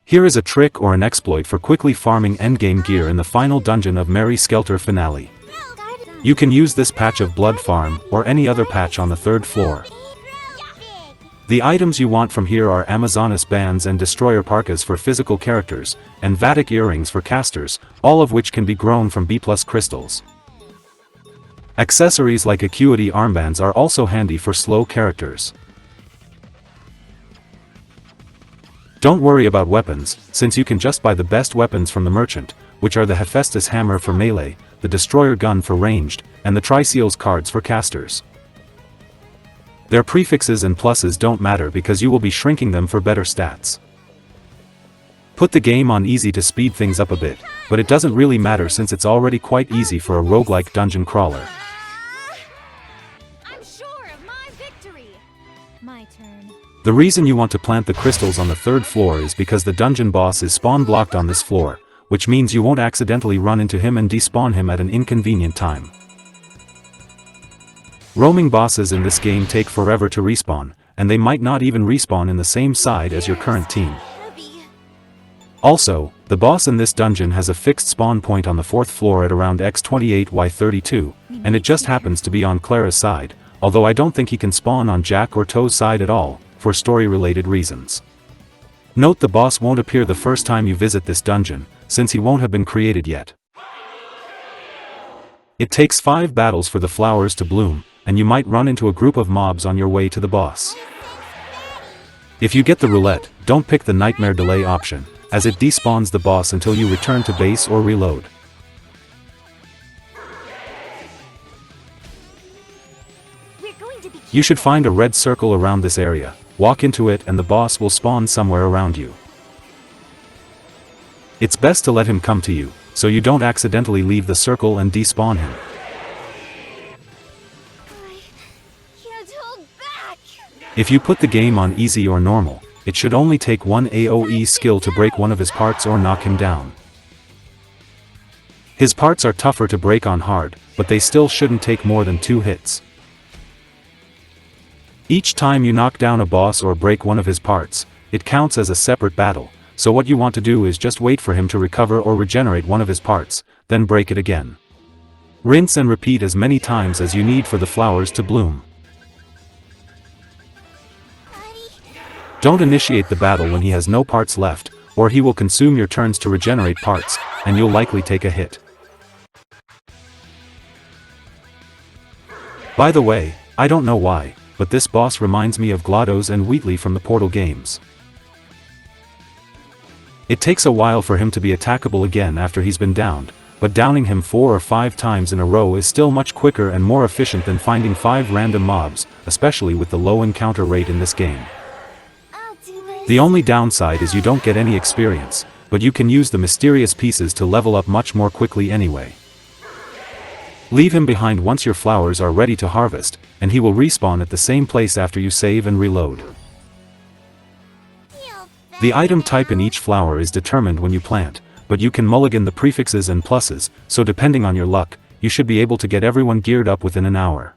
Here is a trick or an exploit for quickly farming endgame gear in the final dungeon of Mary Skelter finale. You can use this patch of blood farm, or any other patch on the 3rd floor. The items you want from here are Amazonas bands and destroyer parkas for physical characters, and Vatic earrings for casters, all of which can be grown from B+ crystals. Accessories like acuity armbands are also handy for slow characters. Don't worry about weapons, since you can just buy the best weapons from the merchant, which are the Hephaestus hammer for melee, the destroyer gun for ranged, and the Triseals cards for casters. Their prefixes and pluses don't matter because you will be shrinking them for better stats. Put the game on easy to speed things up a bit, but it doesn't really matter since it's already quite easy for a roguelike dungeon crawler. I'm sure of my victory. My turn. The reason you want to plant the crystals on the 3rd floor is because the dungeon boss is spawn blocked on this floor, which means you won't accidentally run into him and despawn him at an inconvenient time. Roaming bosses in this game take forever to respawn, and they might not even respawn in the same side as your current team. Also, the boss in this dungeon has a fixed spawn point on the 4th floor at around X28Y32, and it just happens to be on Clara's side, although I don't think he can spawn on Jack or Toe's side at all, for story-related reasons. Note the boss won't appear the first time you visit this dungeon, since he won't have been created yet. It takes 5 battles for the flowers to bloom, and you might run into a group of mobs on your way to the boss. If you get the roulette, don't pick the nightmare delay option, as it despawns the boss until you return to base or reload. You should find a red circle around this area, walk into it and the boss will spawn somewhere around you. It's best to let him come to you, so you don't accidentally leave the circle and despawn him. If you put the game on easy or normal, it should only take one AoE skill to break one of his parts or knock him down. His parts are tougher to break on hard, but they still shouldn't take more than 2 hits. Each time you knock down a boss or break one of his parts, it counts as a separate battle, so what you want to do is just wait for him to recover or regenerate one of his parts, then break it again. Rinse and repeat as many times as you need for the flowers to bloom. Don't initiate the battle when he has no parts left, or he will consume your turns to regenerate parts, and you'll likely take a hit. By the way, I don't know why, but this boss reminds me of GLaDOS and Wheatley from the Portal games. It takes a while for him to be attackable again after he's been downed, but downing him 4 or 5 times in a row is still much quicker and more efficient than finding 5 random mobs, especially with the low encounter rate in this game. The only downside is you don't get any experience, but you can use the mysterious pieces to level up much more quickly anyway. Leave him behind once your flowers are ready to harvest, and he will respawn at the same place after you save and reload. The item type in each flower is determined when you plant, but you can mulligan the prefixes and pluses, so depending on your luck, you should be able to get everyone geared up within an hour.